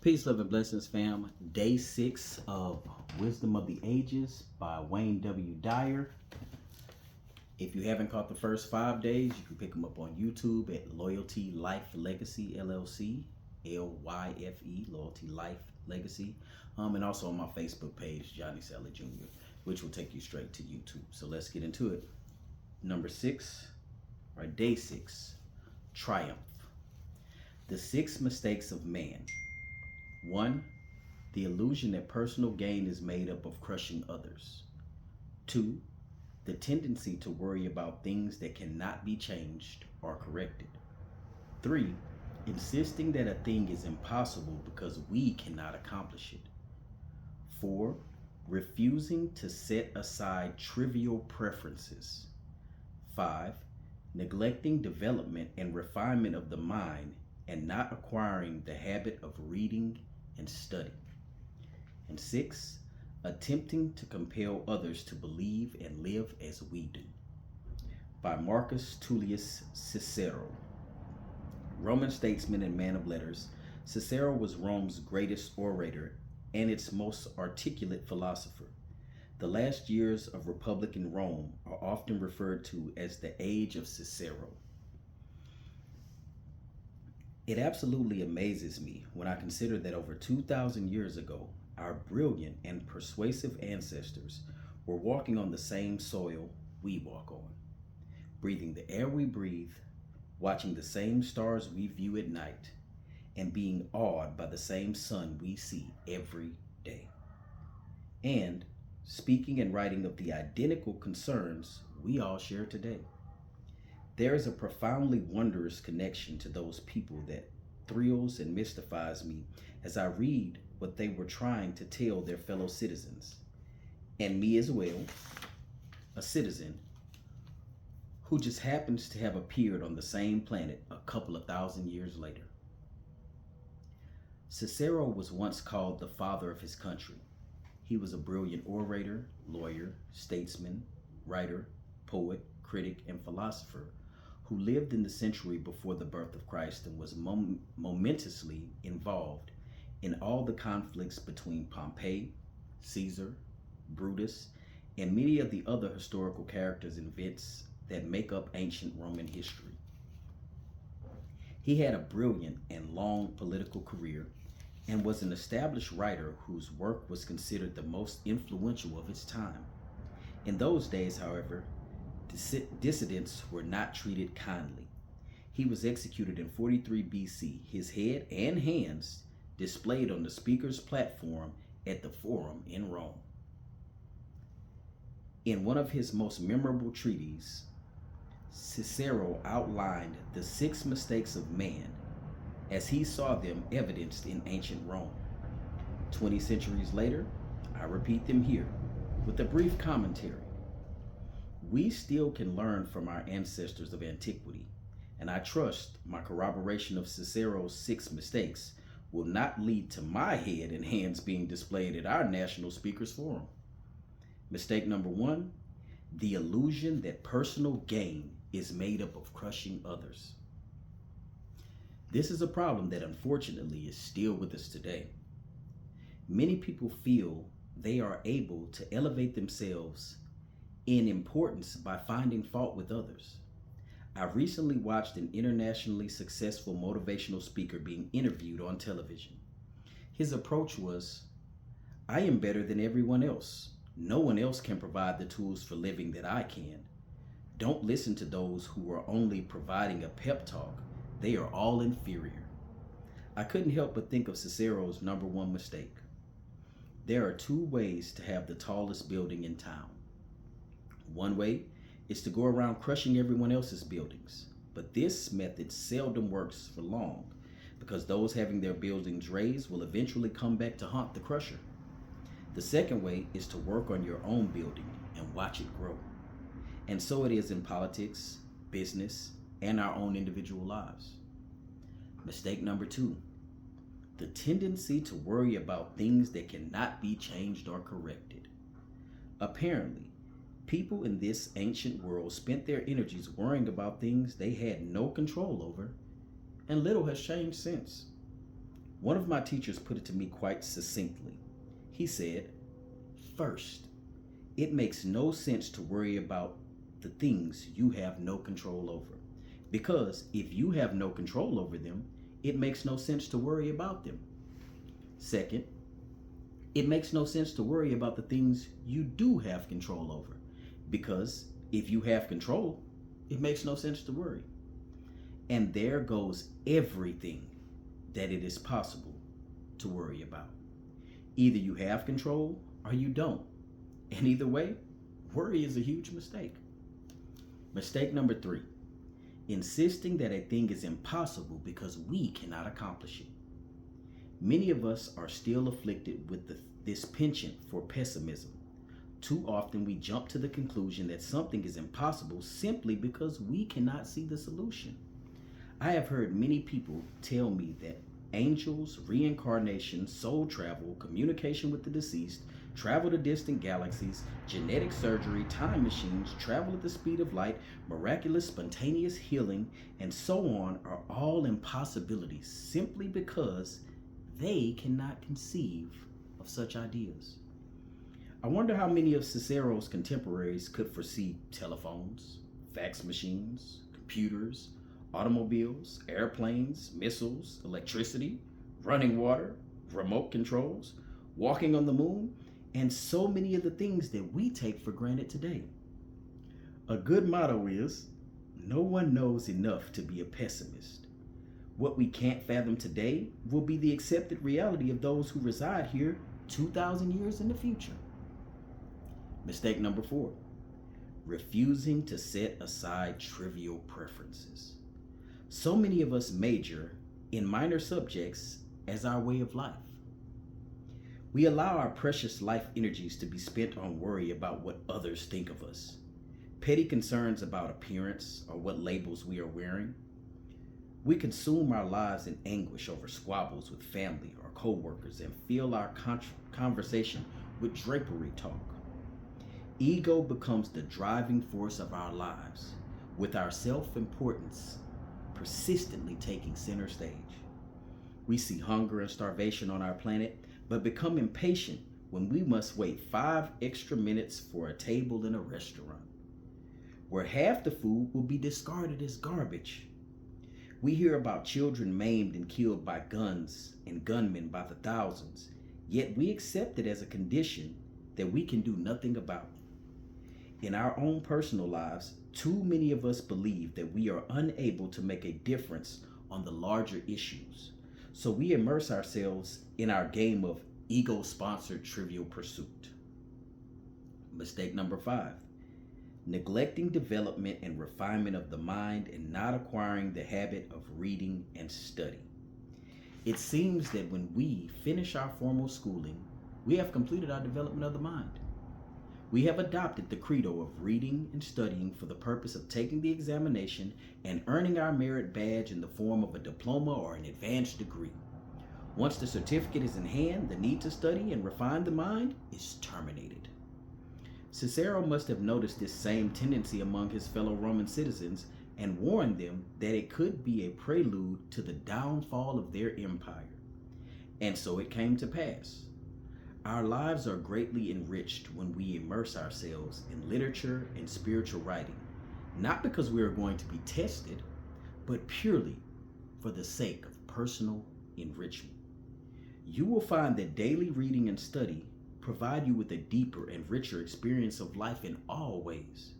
Peace, love, and blessings, fam. Day 6 of Wisdom of the Ages by Wayne W. Dyer. If you haven't caught the first 5 days, you can pick them up on YouTube at Loyalty Life Legacy LLC, LYFE, Loyalty Life Legacy, and also on my Facebook page, Johnny Sally Jr., which will take you straight to YouTube. So let's get into it. Day 6, Triumph. The 6 mistakes of man. 1. The illusion that personal gain is made up of crushing others. 2. The tendency to worry about things that cannot be changed or corrected. 3. Insisting that a thing is impossible because we cannot accomplish it. 4. Refusing to set aside trivial preferences. 5. Neglecting development and refinement of the mind and not acquiring the habit of reading and study. And 6, attempting to compel others to believe and live as we do. By Marcus Tullius Cicero. Roman statesman and man of letters, Cicero was Rome's greatest orator and its most articulate philosopher. The last years of Republican Rome are often referred to as the Age of Cicero. It absolutely amazes me when I consider that over 2,000 years ago, our brilliant and persuasive ancestors were walking on the same soil we walk on, breathing the air we breathe, watching the same stars we view at night, and being awed by the same sun we see every day. And speaking and writing of the identical concerns we all share today. There is a profoundly wondrous connection to those people that thrills and mystifies me as I read what they were trying to tell their fellow citizens, and me as well, a citizen who just happens to have appeared on the same planet a couple of thousand years later. Cicero was once called the father of his country. He was a brilliant orator, lawyer, statesman, writer, poet, critic, and philosopher who lived in the century before the birth of Christ and was momentously involved in all the conflicts between Pompey, Caesar, Brutus, and many of the other historical characters and events that make up ancient Roman history. He had a brilliant and long political career and was an established writer whose work was considered the most influential of his time. In those days, however, dissidents were not treated kindly. He was executed in 43 BC, his head and hands displayed on the speaker's platform at the Forum in Rome. In one of his most memorable treatises, Cicero outlined the 6 mistakes of man as he saw them evidenced in ancient Rome. 20 centuries later, I repeat them here with a brief commentary. We still can learn from our ancestors of antiquity, and I trust my corroboration of Cicero's 6 mistakes will not lead to my head and hands being displayed at our National Speakers Forum. Mistake number 1, the illusion that personal gain is made up of crushing others. This is a problem that unfortunately is still with us today. Many people feel they are able to elevate themselves in importance by finding fault with others. I recently watched an internationally successful motivational speaker being interviewed on television. His approach was, I am better than everyone else. No one else can provide the tools for living that I can. Don't listen to those who are only providing a pep talk. They are all inferior. I couldn't help but think of Cicero's number 1 mistake. There are 2 ways to have the tallest building in town. One way is to go around crushing everyone else's buildings, but this method seldom works for long because those having their buildings raised will eventually come back to haunt the crusher. The second way is to work on your own building and watch it grow. And so it is in politics, business, and our own individual lives. Mistake number 2, the tendency to worry about things that cannot be changed or corrected. Apparently, people in this ancient world spent their energies worrying about things they had no control over, and little has changed since. One of my teachers put it to me quite succinctly. He said, "First, it makes no sense to worry about the things you have no control over. Because if you have no control over them, it makes no sense to worry about them. Second, it makes no sense to worry about the things you do have control over. Because if you have control, it makes no sense to worry. And there goes everything that it is possible to worry about. Either you have control or you don't. And either way, worry is a huge mistake." Mistake number 3, insisting that a thing is impossible because we cannot accomplish it. Many of us are still afflicted with this penchant for pessimism. Too often we jump to the conclusion that something is impossible simply because we cannot see the solution. I have heard many people tell me that angels, reincarnation, soul travel, communication with the deceased, travel to distant galaxies, genetic surgery, time machines, travel at the speed of light, miraculous spontaneous healing, and so on are all impossibilities simply because they cannot conceive of such ideas. I wonder how many of Cicero's contemporaries could foresee telephones, fax machines, computers, automobiles, airplanes, missiles, electricity, running water, remote controls, walking on the moon, and so many of the things that we take for granted today. A good motto is, no one knows enough to be a pessimist. What we can't fathom today will be the accepted reality of those who reside here 2,000 years in the future. Mistake number 4, refusing to set aside trivial preferences. So many of us major in minor subjects as our way of life. We allow our precious life energies to be spent on worry about what others think of us, petty concerns about appearance or what labels we are wearing. We consume our lives in anguish over squabbles with family or co-workers and fill our conversation with drapery talk. Ego becomes the driving force of our lives, with our self-importance persistently taking center stage. We see hunger and starvation on our planet, but become impatient when we must wait 5 extra minutes for a table in a restaurant, where half the food will be discarded as garbage. We hear about children maimed and killed by guns and gunmen by the thousands, yet we accept it as a condition that we can do nothing about. In our own personal lives, too many of us believe that we are unable to make a difference on the larger issues, so we immerse ourselves in our game of ego-sponsored trivial pursuit. Mistake number 5, neglecting development and refinement of the mind and not acquiring the habit of reading and study. It seems that when we finish our formal schooling, we have completed our development of the mind. We have adopted the credo of reading and studying for the purpose of taking the examination and earning our merit badge in the form of a diploma or an advanced degree. Once the certificate is in hand, the need to study and refine the mind is terminated. Cicero must have noticed this same tendency among his fellow Roman citizens and warned them that it could be a prelude to the downfall of their empire. And so it came to pass. Our lives are greatly enriched when we immerse ourselves in literature and spiritual writing, not because we are going to be tested, but purely for the sake of personal enrichment. You will find that daily reading and study provide you with a deeper and richer experience of life in all ways.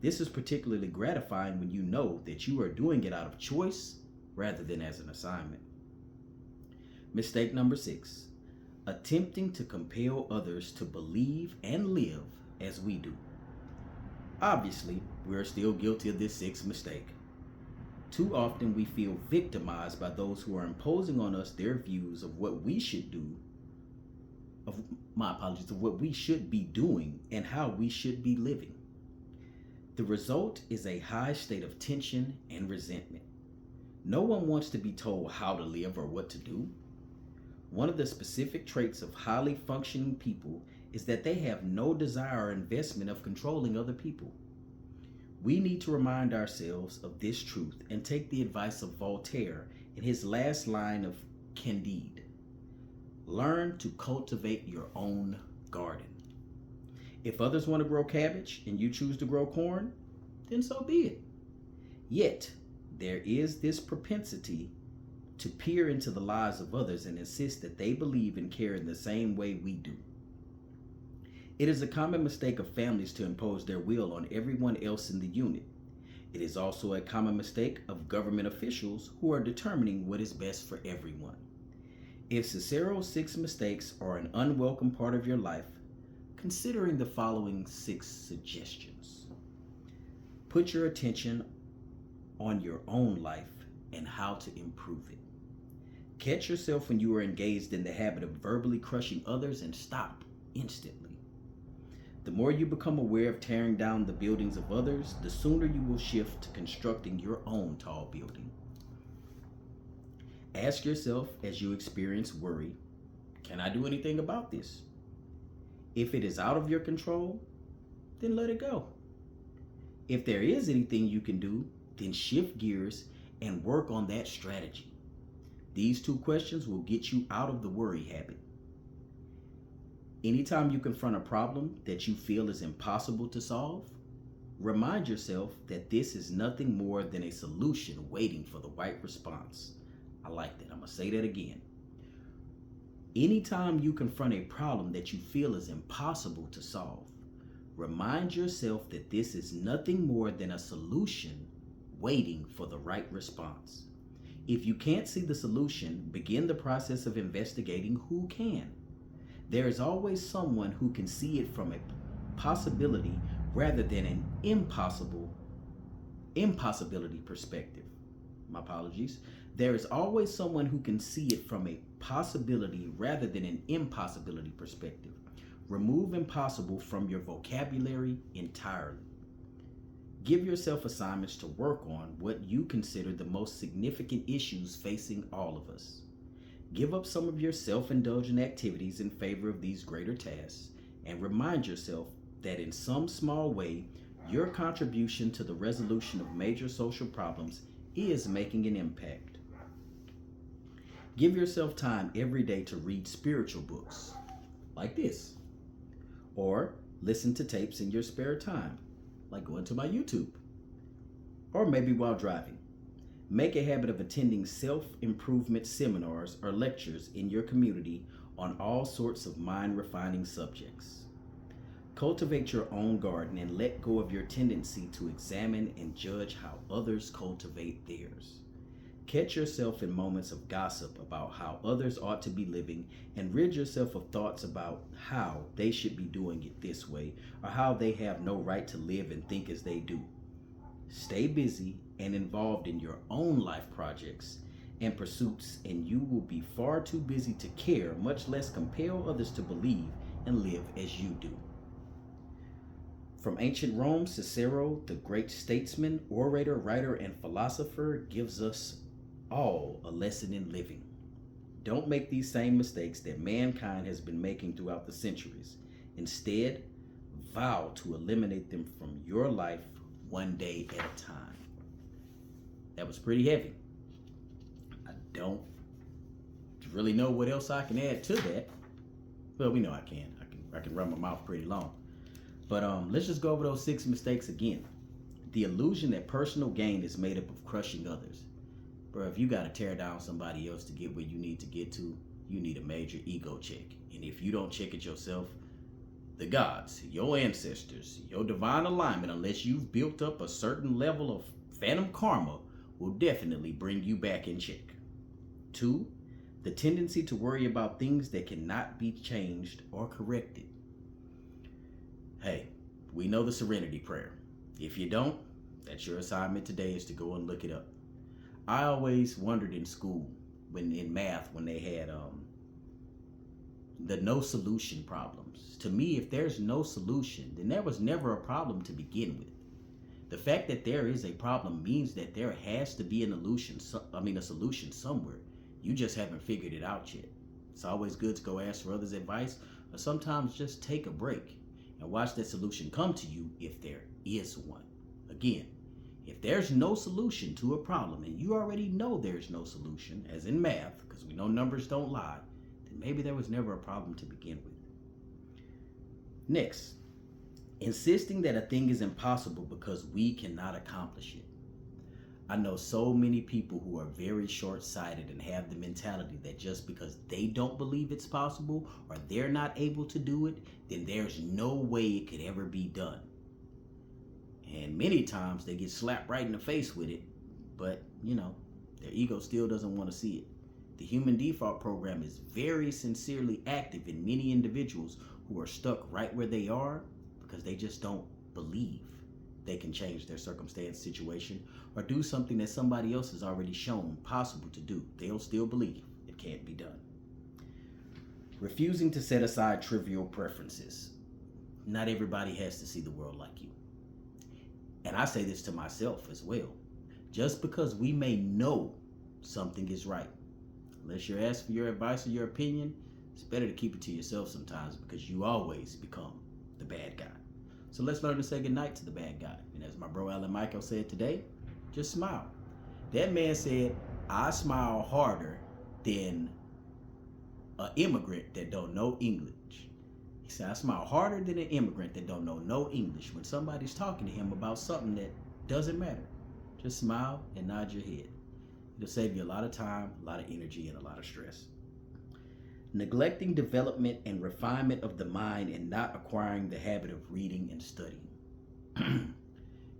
This is particularly gratifying when you know that you are doing it out of choice rather than as an assignment. Mistake number 6, attempting to compel others to believe and live as we do. Obviously, we are still guilty of this 6th mistake. Too often we feel victimized by those who are imposing on us their views of what we should do, of what we should be doing and how we should be living. The result is a high state of tension and resentment. No one wants to be told how to live or what to do. One of the specific traits of highly functioning people is that they have no desire or investment of controlling other people. We need to remind ourselves of this truth and take the advice of Voltaire in his last line of Candide. Learn to cultivate your own garden. If others want to grow cabbage and you choose to grow corn, then so be it. Yet, there is this propensity to peer into the lives of others and insist that they believe and care in the same way we do. It is a common mistake of families to impose their will on everyone else in the unit. It is also a common mistake of government officials who are determining what is best for everyone. If Cicero's 6 mistakes are an unwelcome part of your life, considering the following 6 suggestions. Put your attention on your own life and how to improve it. Catch yourself when you are engaged in the habit of verbally crushing others and stop instantly. The more you become aware of tearing down the buildings of others, the sooner you will shift to constructing your own tall building. Ask yourself as you experience worry, can I do anything about this? If it is out of your control, then let it go. If there is anything you can do, then shift gears and work on that strategy. These 2 questions will get you out of the worry habit. Anytime you confront a problem that you feel is impossible to solve, remind yourself that this is nothing more than a solution waiting for the right response. I like that. I'm going to say that again. Anytime you confront a problem that you feel is impossible to solve, remind yourself that this is nothing more than a solution waiting for the right response. If you can't see the solution, begin the process of investigating who can. There is always someone who can see it from a possibility rather than an impossibility perspective. My apologies. There is always someone who can see it from a possibility rather than an impossibility perspective. Remove impossible from your vocabulary entirely. Give yourself assignments to work on what you consider the most significant issues facing all of us. Give up some of your self-indulgent activities in favor of these greater tasks, and remind yourself that in some small way, your contribution to the resolution of major social problems is making an impact. Give yourself time every day to read spiritual books, like this, or listen to tapes in your spare time, like going to my YouTube, or maybe while driving. Make a habit of attending self-improvement seminars or lectures in your community on all sorts of mind-refining subjects. Cultivate your own garden and let go of your tendency to examine and judge how others cultivate theirs. Catch yourself in moments of gossip about how others ought to be living and rid yourself of thoughts about how they should be doing it this way or how they have no right to live and think as they do. Stay busy and involved in your own life projects and pursuits, and you will be far too busy to care, much less compel others to believe and live as you do. From ancient Rome, Cicero, the great statesman, orator, writer, and philosopher, gives us all a lesson in living. Don't make these same mistakes that mankind has been making throughout the centuries. Instead, vow to eliminate them from your life one day at a time. That was pretty heavy. I don't really know what else I can add to that. Well, we know I can. I can run my mouth pretty long. But let's just go over those 6 mistakes again. The illusion that personal gain is made up of crushing others. Bro, if you got to tear down somebody else to get where you need to get to, you need a major ego check. And if you don't check it yourself, the gods, your ancestors, your divine alignment, unless you've built up a certain level of phantom karma, will definitely bring you back in check. 2, the tendency to worry about things that cannot be changed or corrected. Hey, we know the serenity prayer. If you don't, that's your assignment today, is to go and look it up. I always wondered in school, in math, when they had the no solution problems. To me, if there's no solution, then there was never a problem to begin with. The fact that there is a problem means that there has to be a solution somewhere. You just haven't figured it out yet. It's always good to go ask for others' advice, or sometimes just take a break and watch that solution come to you if there is one. Again, if there's no solution to a problem, and you already know there's no solution, as in math, because we know numbers don't lie, then maybe there was never a problem to begin with. Next, insisting that a thing is impossible because we cannot accomplish it. I know so many people who are very short-sighted and have the mentality that just because they don't believe it's possible or they're not able to do it, then there's no way it could ever be done. And many times they get slapped right in the face with it, but their ego still doesn't want to see it. The human default program is very sincerely active in many individuals who are stuck right where they are because they just don't believe they can change their circumstance, situation, or do something that somebody else has already shown possible to do. They'll still believe it can't be done. Refusing to set aside trivial preferences. Not everybody has to see the world like you. And I say this to myself as well. Just because we may know something is right, unless you're asked for your advice or your opinion, it's better to keep it to yourself sometimes because you always become the bad guy. So let's learn to say goodnight to the bad guy. And as my bro Alan Michael said today, just smile. That man said, I smile harder than an immigrant that don't know English. He said, I smile harder than an immigrant that don't know no English when somebody's talking to him about something that doesn't matter. Just smile and nod your head. It'll save you a lot of time, a lot of energy, and a lot of stress. Neglecting development and refinement of the mind and not acquiring the habit of reading and studying.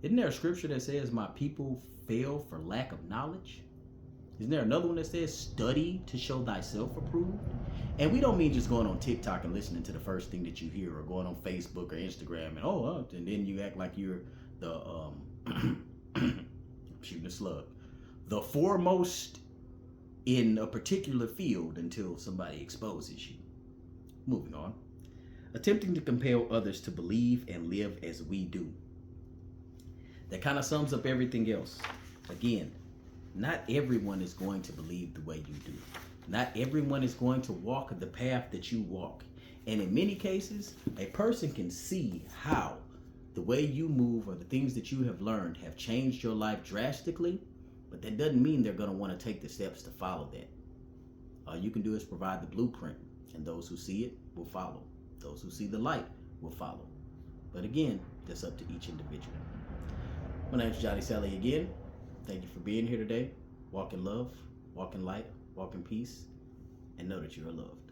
Isn't there a scripture that says, my people fail for lack of knowledge? Isn't there another one that says, study to show thyself approved? And we don't mean just going on TikTok and listening to the first thing that you hear, or going on Facebook or Instagram and then you act like you're the shooting a slug, the foremost in a particular field until somebody exposes you. Moving on. Attempting to compel others to believe and live as we do. That kind of sums up everything else. Again, not everyone is going to believe the way you do. Not everyone is going to walk the path that you walk. And in many cases, a person can see how the way you move or the things that you have learned have changed your life drastically, but that doesn't mean they're going to want to take the steps to follow that. All you can do is provide the blueprint, and those who see it will follow. Those who see the light will follow. But again, that's up to each individual. My name's Johnny Sally again. Thank you for being here today. Walk in love, walk in light, walk in peace, and know that you are loved.